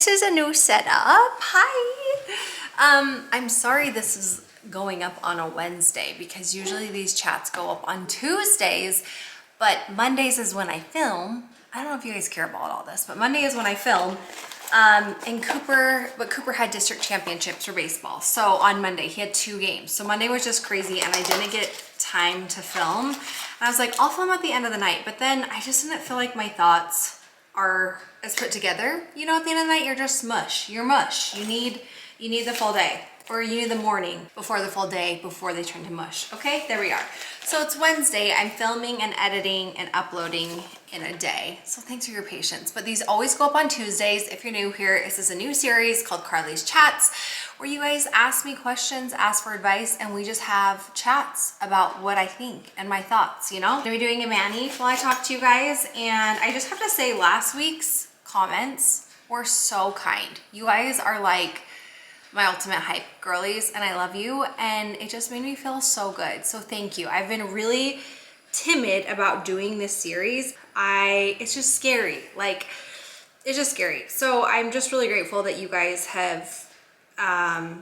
This is a new setup. Hi. I'm sorry this is going up on a Wednesday because usually these chats go up on Tuesdays, but Mondays is when I film. I don't know if you guys care about all this, but Monday is when I film. And Cooper had district championships for baseball. So on Monday, he had 2 games. So Monday was just crazy and I didn't get time to film. And I was like, I'll film at the end of the night. But then I just didn't feel like my thoughts are as put together. You know, at the end of the night, you're just mush. You're mush. You need the full day, or you need the morning before the full day before they turn to mush. Okay, there we are. So it's Wednesday. I'm filming and editing and uploading in a day. So thanks for your patience. But these always go up on Tuesdays. If you're new here, this is a new series called Carlys Chats, where you guys ask me questions, ask for advice, and we just have chats about what I think and my thoughts, you know? I'm gonna be doing a mani while I talk to you guys. And I just have to say, last week's comments were so kind. You guys are like my ultimate hype girlies, and I love you, and it just made me feel so good. So thank you. I've been really timid about doing this series. It's just scary. Like, it's just scary. So I'm just really grateful that you guys have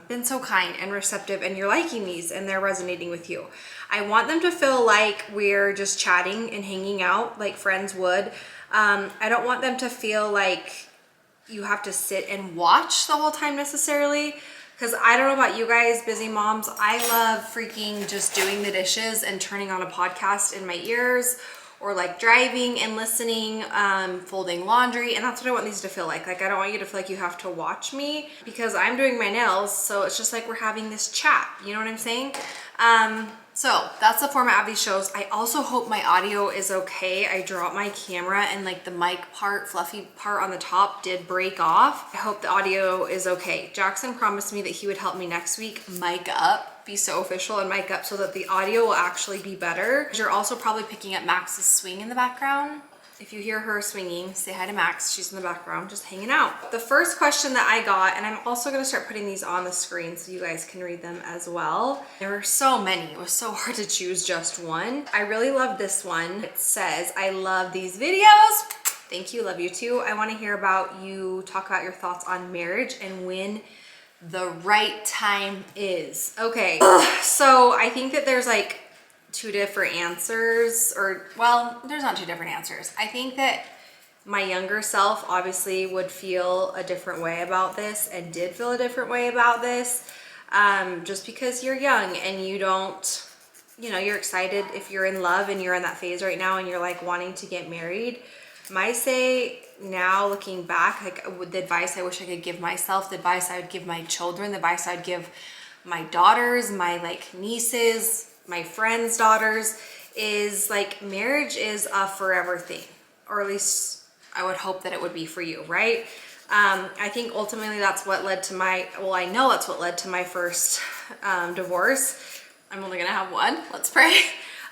been so kind and receptive, and you're liking these and they're resonating with you. I want them to feel like we're just chatting and hanging out like friends would. I don't want them to feel like you have to sit and watch the whole time necessarily, because I don't know about you guys, busy moms. I love freaking just doing the dishes and turning on a podcast in my ears, or like driving and listening, folding laundry. And that's what I want these to feel like. Like, I don't want you to feel like you have to watch me because I'm doing my nails. So it's just like we're having this chat. You know what I'm saying? So that's the format of these shows. I also hope my audio is okay. I dropped my camera and like the mic part, fluffy part on the top did break off. I hope the audio is okay. Jackson promised me that he would help me next week mic up, be so official and mic up so that the audio will actually be better. You're also probably picking up Max's swing in the background. If you hear her swinging, say hi to Max. She's in the background, just hanging out. The first question that I got, and I'm also gonna start putting these on the screen so you guys can read them as well. There were so many, it was so hard to choose just one. I really love this one. It says, I love these videos. Thank you, love you too. I wanna hear about you talk about your thoughts on marriage and when the right time is. Okay, so I think that there's like 2 different answers, or well, there's not 2 different answers. I think that my younger self obviously would feel a different way about this, and did feel a different way about this, just because you're young and you don't, you know, you're excited if you're in love and you're in that phase right now and you're like wanting to get married. My say now, looking back, like with the advice I wish I could give myself, the advice I would give my children, the advice I would give my daughters, my like nieces, my friends' daughters, is like, marriage is a forever thing, or at least I would hope that it would be for you, right? I think ultimately that's what led to my, well, I know that's what led to my first divorce. I'm only gonna have one, let's pray.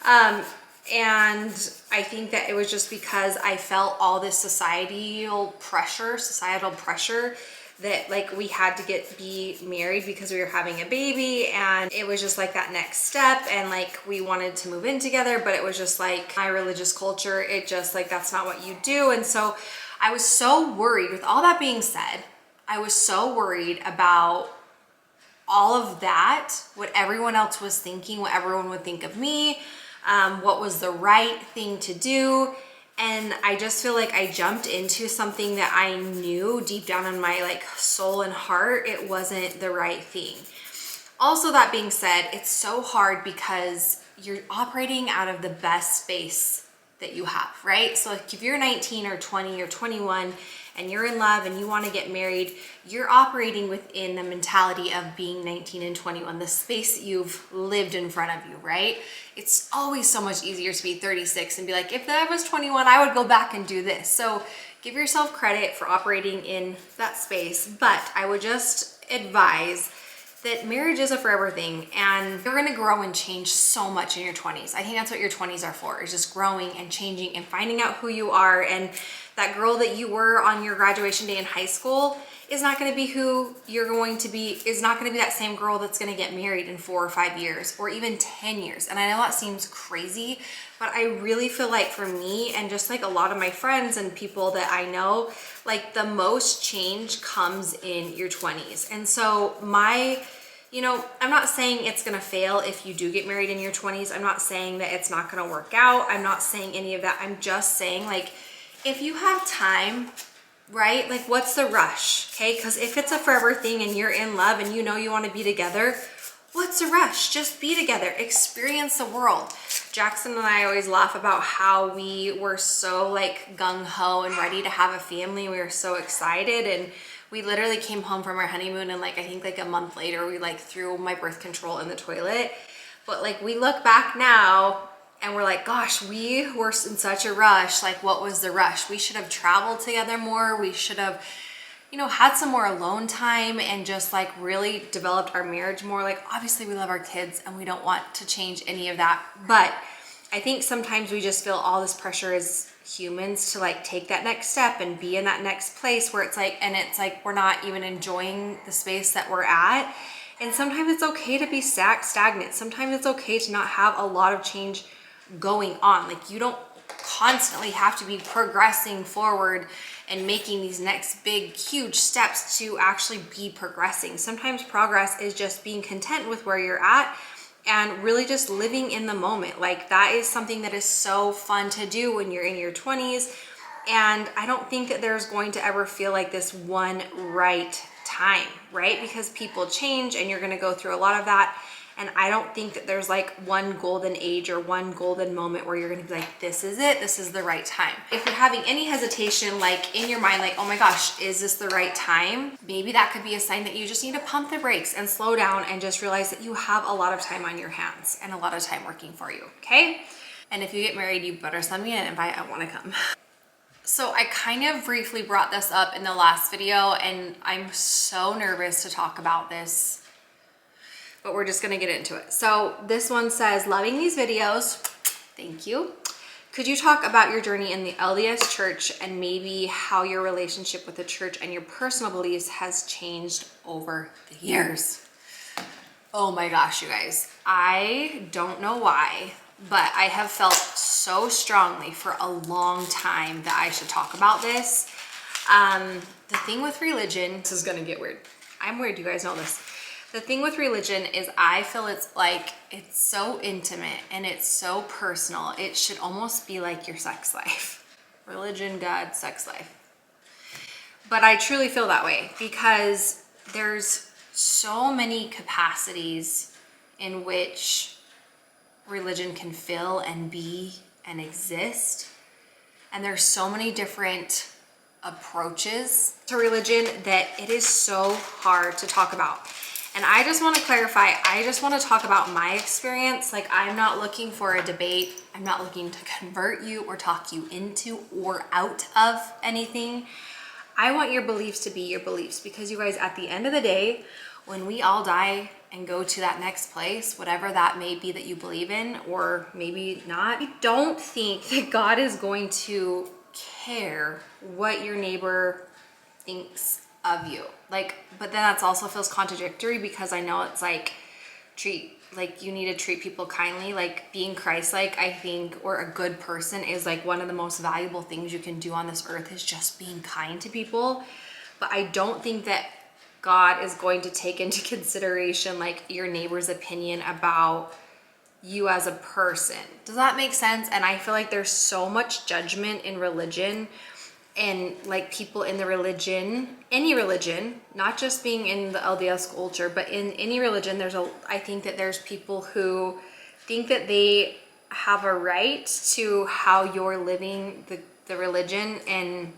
And I think that it was just because I felt all this societal pressure that like we had to be married because we were having a baby, and it was just like that next step, and like we wanted to move in together, but it was just like my religious culture, it just like, that's not what you do. And so I was so worried. With all that being said, I was so worried about all of that, what everyone else was thinking, what everyone would think of me, what was the right thing to do. And I just feel like I jumped into something that I knew deep down in my like soul and heart, it wasn't the right thing. Also, that being said, it's so hard because you're operating out of the best space that you have, right? So like if you're 19 or 20 or 21 and you're in love and you want to get married, you're operating within the mentality of being 19 and 21, the space that you've lived in front of you, right? It's always so much easier to be 36 and be like, if I was 21, I would go back and do this. So give yourself credit for operating in that space. But I would just advise that marriage is a forever thing, and you're gonna grow and change so much in your 20s. I think that's what your 20s are for, is just growing and changing and finding out who you are. And that girl that you were on your graduation day in high school is not gonna be who you're going to be, is not gonna be that same girl that's gonna get married in 4 or 5 years, or even 10 years. And I know that seems crazy, But I really feel like for me and just like a lot of my friends and people that I know, like the most change comes in your 20s. And so I'm not saying it's gonna fail if you do get married in your 20s. I'm not saying that it's not gonna work out. I'm not saying any of that. I'm just saying, like, if you have time, right? Like, what's the rush, okay? Because if it's a forever thing and you're in love and you know you want to be together, what's the rush? Just be together, experience the world. Jackson and I always laugh about how we were so like gung-ho and ready to have a family. We were so excited, and we literally came home from our honeymoon, and like I think like a month later we like threw my birth control in the toilet. But like we look back now and we're like, gosh, we were in such a rush. Like, what was the rush? We should have traveled together more. We should have, had some more alone time and just like really developed our marriage more. Like, obviously we love our kids and we don't want to change any of that. But I think sometimes we just feel all this pressure as humans to like take that next step and be in that next place where it's like we're not even enjoying the space that we're at. And sometimes it's okay to be stagnant. Sometimes it's okay to not have a lot of change going on. Like, you don't constantly have to be progressing forward and making these next big huge steps to actually be progressing. Sometimes progress is just being content with where you're at and really just living in the moment. Like, that is something that is so fun to do when you're in your 20s. And I don't think that there's going to ever feel like this one right time, right? Because people change and you're going to go through a lot of that. And I don't think that there's like one golden age or one golden moment where you're gonna be like, this is it, this is the right time. If you're having any hesitation, like in your mind, like, oh my gosh, is this the right time? Maybe that could be a sign that you just need to pump the brakes and slow down and just realize that you have a lot of time on your hands and a lot of time working for you, okay? And if you get married, you better send me an invite, I wanna come. So I kind of briefly brought this up in the last video, and I'm so nervous to talk about this, but we're just gonna get into it. So this one says, loving these videos, thank you. Could you talk about your journey in the LDS church and maybe how your relationship with the church and your personal beliefs has changed over the years? Oh my gosh, you guys. I don't know why, but I have felt so strongly for a long time that I should talk about this. The thing with religion, this is gonna get weird. I'm weird, you guys know this. The thing with religion is I feel it's so intimate and it's so personal. It should almost be like your sex life. Religion, God, sex life. But I truly feel that way because there's so many capacities in which religion can fill and be and exist. And there's so many different approaches to religion that it is so hard to talk about. And I just want to clarify, I just want to talk about my experience. Like, I'm not looking for a debate. I'm not looking to convert you or talk you into or out of anything. I want your beliefs to be your beliefs, because you guys, at the end of the day, when we all die and go to that next place, whatever that may be that you believe in, or maybe not, I don't think that God is going to care what your neighbor thinks of you. Like, but then that's also feels contradictory, because I know it's like you need to treat people kindly. Like, being Christ-like, I think, or a good person is like one of the most valuable things you can do on this earth, is just being kind to people. But I don't think that God is going to take into consideration like your neighbor's opinion about you as a person. Does that make sense? And I feel like there's so much judgment in religion, and like people in the religion, any religion, not just being in the LDS culture, but in any religion, I think that there's people who think that they have a right to how you're living the religion. And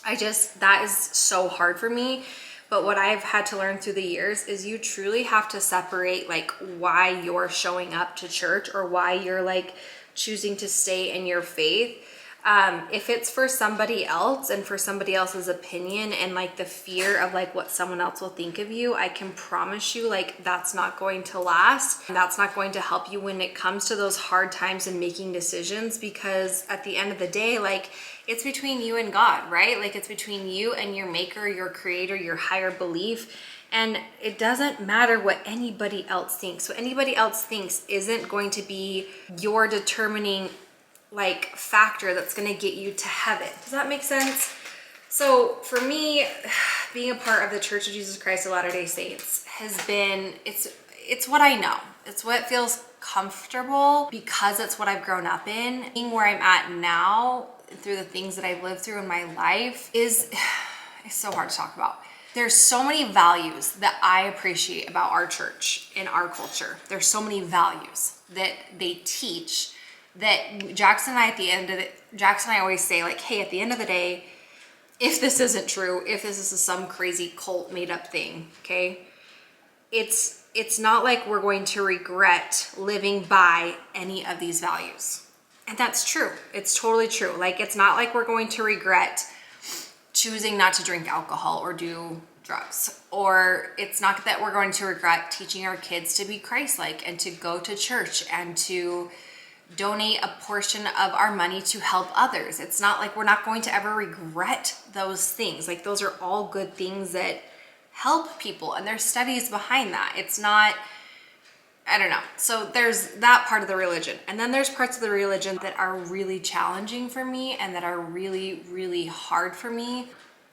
that is so hard for me. But what I've had to learn through the years is you truly have to separate like why you're showing up to church, or why you're like choosing to stay in your faith. If it's for somebody else and for somebody else's opinion and like the fear of like what someone else will think of you, I can promise you like that's not going to last. And that's not going to help you when it comes to those hard times and making decisions, because at the end of the day, like, it's between you and God, right? Like, it's between you and your maker, your creator, your higher belief. And it doesn't matter what anybody else thinks. What anybody else thinks isn't going to be your determining like factor that's going to get you to heaven. Does that make sense? So for me, being a part of the Church of Jesus Christ of Latter-day Saints has been, it's what I know. It's what feels comfortable because it's what I've grown up in. Being where I'm at now through the things that I've lived through in my life is it's so hard to talk about. There's so many values that I appreciate about our church and our culture. There's so many values that they teach that Jackson and I always say like, hey, at the end of the day, if this isn't true, if this is some crazy cult made up thing, okay, it's not like we're going to regret living by any of these values. And that's true. It's totally true. Like, it's not like we're going to regret choosing not to drink alcohol or do drugs, or it's not that we're going to regret teaching our kids to be Christ-like and to go to church and to donate a portion of our money to help others. It's not like we're not going to ever regret those things. Like, those are all good things that help people, and there's studies behind that. It's not, I don't know. So there's that part of the religion. And then there's parts of the religion that are really challenging for me and that are really, really hard for me.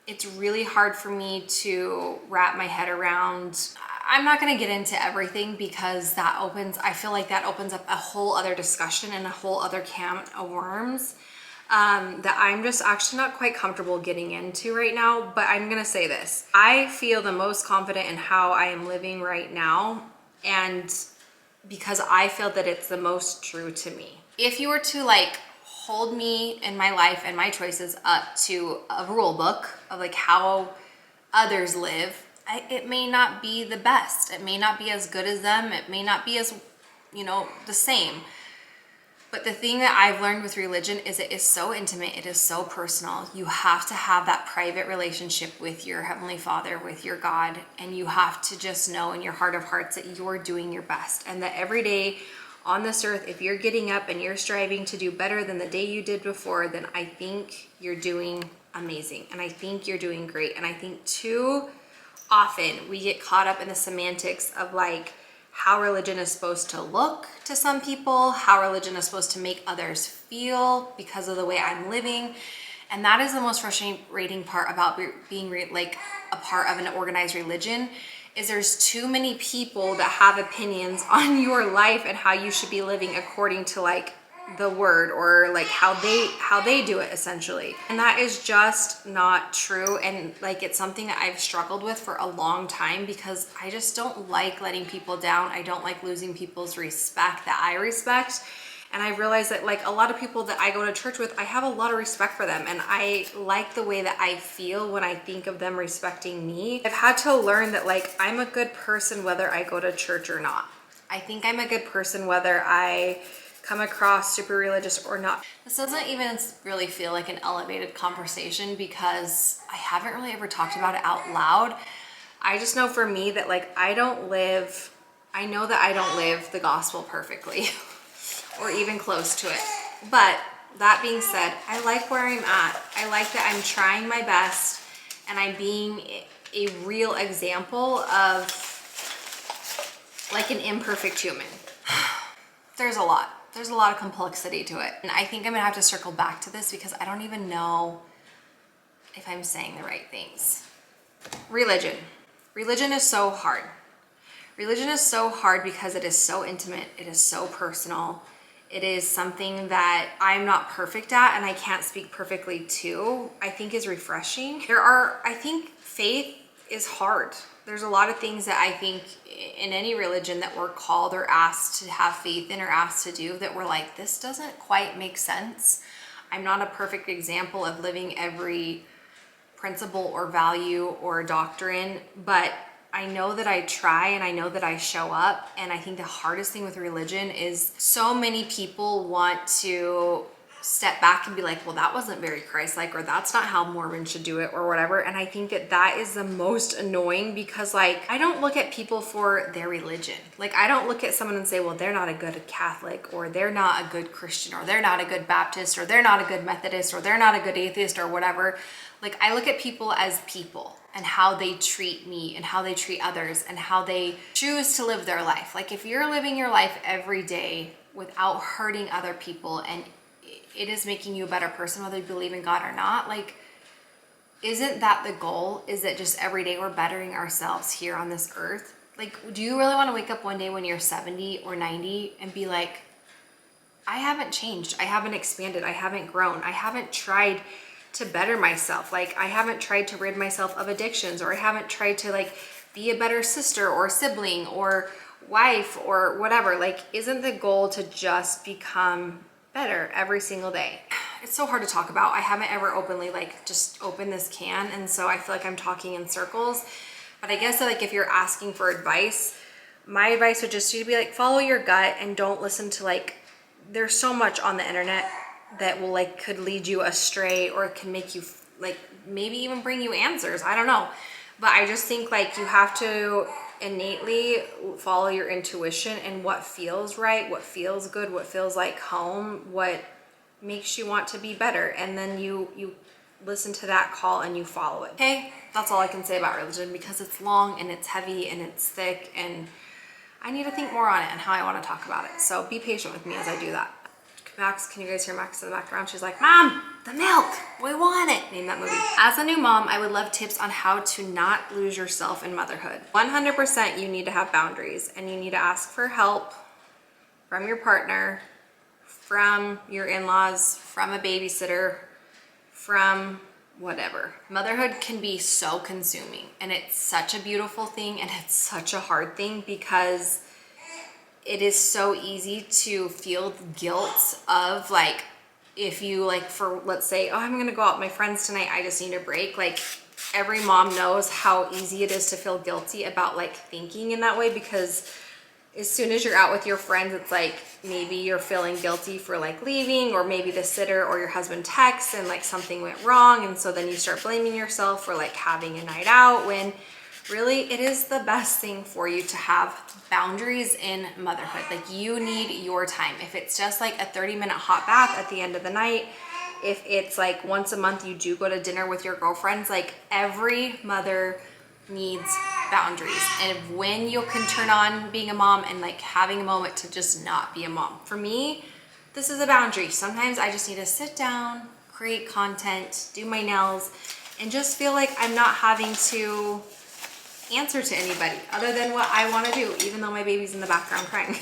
It's really hard for me to wrap my head around. I'm not going to get into everything because I feel like that opens up a whole other discussion and a whole other can of worms that I'm just actually not quite comfortable getting into right now. But I'm going to say this. I feel the most confident in how I am living right now, and because I feel that it's the most true to me. If you were to like hold me and my life and my choices up to a rule book of like how others live, it may not be the best. It may not be as good as them. It may not be as, the same. But the thing that I've learned with religion is it is so intimate. It is so personal. You have to have that private relationship with your Heavenly Father, with your God, and you have to just know in your heart of hearts that you're doing your best, and that every day on this earth, if you're getting up and you're striving to do better than the day you did before, then I think you're doing amazing, and I think you're doing great. And I think too often we get caught up in the semantics of like how religion is supposed to look to some people, how religion is supposed to make others feel because of the way I'm living. And that is the most frustrating part about being like a part of an organized religion, is there's too many people that have opinions on your life and how you should be living according to like the word, or like how they do it essentially. And that is just not true. And like, it's something that I've struggled with for a long time because I just don't like letting people down. I don't like losing people's respect that I respect. And I realized that like a lot of people that I go to church with, I have a lot of respect for them, and I like the way that I feel when I think of them respecting me. I've had to learn that like I'm a good person whether I go to church or not. I think I'm a good person whether I come across super religious or not. This doesn't even really feel like an elevated conversation because I haven't really ever talked about it out loud. I just know for me that like I know that I don't live the gospel perfectly or even close to it. But that being said, I like where I'm at. I like that I'm trying my best and I'm being a real example of like an imperfect human. There's a lot of complexity to it. And I think I'm gonna have to circle back to this because I don't even know if I'm saying the right things. Religion is so hard. Religion is so hard because it is so intimate. It is so personal. It is something that I'm not perfect at and I can't speak perfectly to, I think is refreshing. I think faith is hard. There's a lot of things that I think in any religion that we're called or asked to have faith in or asked to do that we're like, this doesn't quite make sense. I'm not a perfect example of living every principle or value or doctrine, but I know that I try and I know that I show up. And I think the hardest thing with religion is so many people want to step back and be like, well, that wasn't very Christ-like, or that's not how Mormons should do it, or whatever. And I think that that is the most annoying because like, I don't look at people for their religion. Like, I don't look at someone and say, well, they're not a good Catholic, or they're not a good Christian, or they're not a good Baptist, or they're not a good Methodist, or they're not a good atheist, or whatever. Like, I look at people as people and how they treat me and how they treat others and how they choose to live their life. Like, if you're living your life every day without hurting other people and it is making you a better person, whether you believe in God or not. Like, isn't that the goal? Is that just every day we're bettering ourselves here on this earth? Like, do you really want to wake up one day when you're 70 or 90 and be like, I haven't changed, I haven't expanded, I haven't grown, I haven't tried to better myself, like I haven't tried to rid myself of addictions, or I haven't tried to like be a better sister or sibling or wife or whatever? Like, isn't the goal to just become better every single day? It's so hard to talk about. I haven't ever openly like just opened this can, and so I feel like I'm talking in circles. But I guess that, like, if you're asking for advice, my advice would just be to be like, follow your gut and don't listen to like, there's so much on the internet that will like could lead you astray, or can make you like maybe even bring you answers. I don't know. But I just think like you have to innately follow your intuition and what feels right, what feels good, what feels like home, what makes you want to be better. And then you listen to that call and you follow it. Okay, that's all I can say about religion, because it's long and it's heavy and it's thick, and I need to think more on it and how I want to talk about it. So be patient with me as I do that. Max, can you guys hear Max in the background? She's like, Mom, the milk, we want it. Name that movie. As a new mom, I would love tips on how to not lose yourself in motherhood. 100% you need to have boundaries, and you need to ask for help from your partner, from your in-laws, from a babysitter, from whatever. Motherhood can be so consuming, and it's such a beautiful thing, and it's such a hard thing, because it is so easy to feel guilt of like, if you like, for let's say, oh, I'm gonna go out with my friends tonight, I just need a break. Like, every mom knows how easy it is to feel guilty about like thinking in that way, because as soon as you're out with your friends, it's like maybe you're feeling guilty for like leaving, or maybe the sitter or your husband texts and like something went wrong, and so then you start blaming yourself for like having a night out, when really it is the best thing for you to have boundaries in motherhood. Like, you need your time. If it's just like a 30-minute hot bath at the end of the night, if it's like once a month you do go to dinner with your girlfriends, like every mother needs boundaries. And when you can turn on being a mom and like having a moment to just not be a mom. For me, this is a boundary. Sometimes I just need to sit down, create content, do my nails, and just feel like I'm not having to answer to anybody other than what I want to do, even though my baby's in the background crying.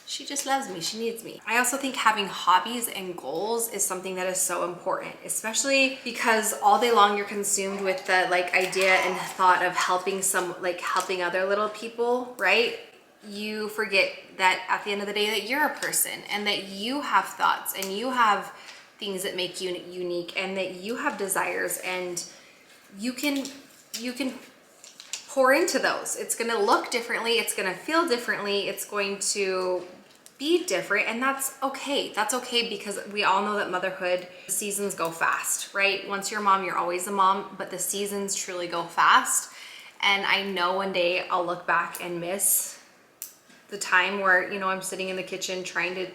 She just loves me, she needs me. I also think having hobbies and goals is something that is so important, especially because all day long you're consumed with the like idea and thought of helping helping other little people, right? You forget that at the end of the day that you're a person, and that you have thoughts, and you have things that make you unique, and that you have desires, and you can pour into those. It's going to look differently, it's going to feel differently, it's going to be different, and that's okay. That's okay, because we all know that motherhood seasons go fast, right? Once you're a mom, you're always a mom, but the seasons truly go fast. And I know one day I'll look back and miss the time where, you know, I'm sitting in the kitchen trying to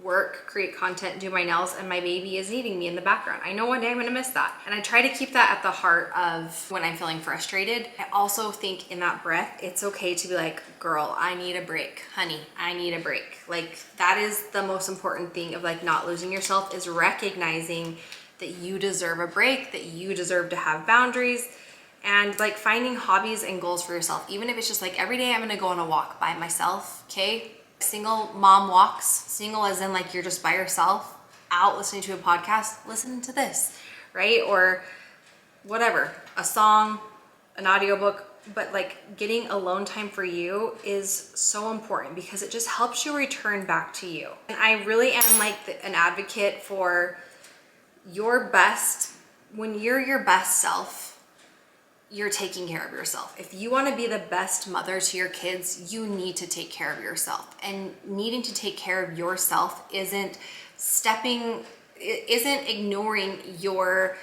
work, create content, do my nails, and my baby is needing me in the background. I know one day I'm gonna miss that. And I try to keep that at the heart of when I'm feeling frustrated. I also think in that breath, it's okay to be like, girl, I need a break. Honey, I need a break. Like, that is the most important thing of like not losing yourself, is recognizing that you deserve a break, that you deserve to have boundaries, and like finding hobbies and goals for yourself. Even if it's just like, every day I'm gonna go on a walk by myself, okay? Single mom walks, single as in like you're just by yourself out listening to a podcast, listen to this, right? Or whatever, a song, an audiobook, but like getting alone time for you is so important, because it just helps you return back to you. And I really am like an advocate for your best. When you're your best self, you're taking care of yourself. If you want to be the best mother to your kids, you need to take care of yourself. And needing to take care of yourself isn't ignoring your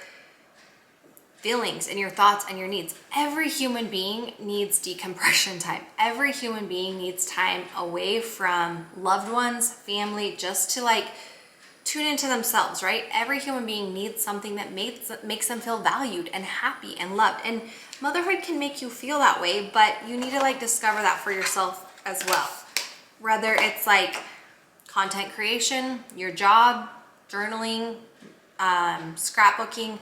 feelings and your thoughts and your needs. Every human being needs decompression time. Every human being needs time away from loved ones, family, just to like tune into themselves, right? Every human being needs something that makes them feel valued and happy and loved. And motherhood can make you feel that way, but you need to like discover that for yourself as well. Whether it's like content creation, your job, journaling, scrapbooking,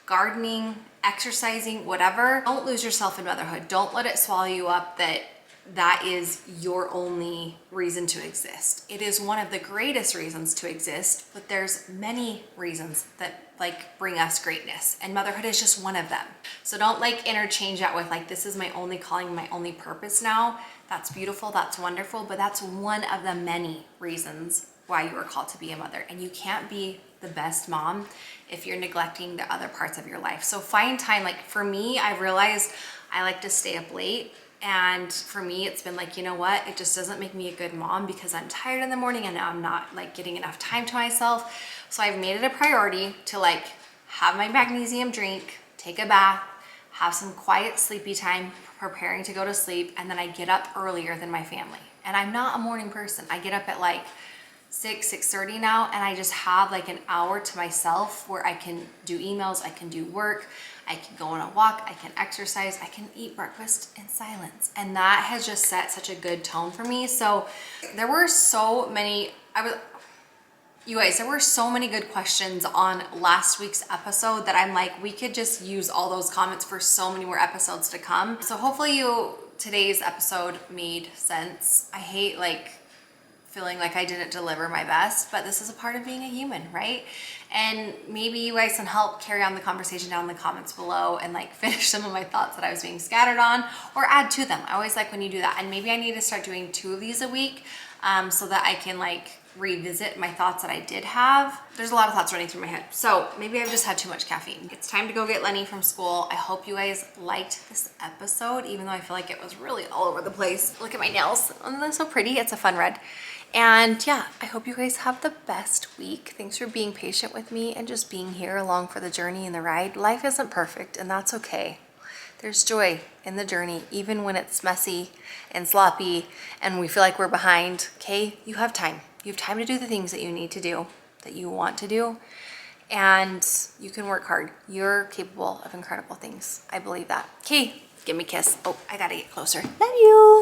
gardening, exercising, whatever. Don't lose yourself in motherhood. Don't let it swallow you up that is your only reason to exist. It is one of the greatest reasons to exist, but there's many reasons that like bring us greatness, and motherhood is just one of them. So don't like interchange that with like, this is my only calling, my only purpose now. That's beautiful, that's wonderful, but that's one of the many reasons why you are called to be a mother. And you can't be the best mom if you're neglecting the other parts of your life. So find time. Like for me, I realized I like to stay up late. And for me, it's been like, you know what? It just doesn't make me a good mom because I'm tired in the morning and I'm not like getting enough time to myself. So I've made it a priority to like have my magnesium drink, take a bath, have some quiet sleepy time, preparing to go to sleep. And then I get up earlier than my family. And I'm not a morning person. I get up at like 6:30 now, and I just have like an hour to myself where I can do emails, I can do work, I can go on a walk, I can exercise, I can eat breakfast in silence. And that has just set such a good tone for me. So there were so many, you guys, there were so many good questions on last week's episode that I'm like, we could just use all those comments for so many more episodes to come. So hopefully today's episode made sense. I hate like feeling like I didn't deliver my best, but this is a part of being a human, right? And maybe you guys can help carry on the conversation down in the comments below and like finish some of my thoughts that I was being scattered on, or add to them. I always like when you do that. And maybe I need to start doing 2 of these a week so that I can like revisit my thoughts that I did have. There's a lot of thoughts running through my head. So maybe I've just had too much caffeine. It's time to go get Lenny from school. I hope you guys liked this episode, even though I feel like it was really all over the place. Look at my nails. Oh, they're so pretty. It's a fun red. And yeah, I hope you guys have the best week. Thanks for being patient with me and just being here along for the journey and the ride. Life isn't perfect, and that's okay. There's joy in the journey, even when it's messy and sloppy and we feel like we're behind. Okay, you have time. You have time to do the things that you need to do, that you want to do, and you can work hard. You're capable of incredible things. I believe that. Okay, give me a kiss. Oh, I gotta get closer. Love you.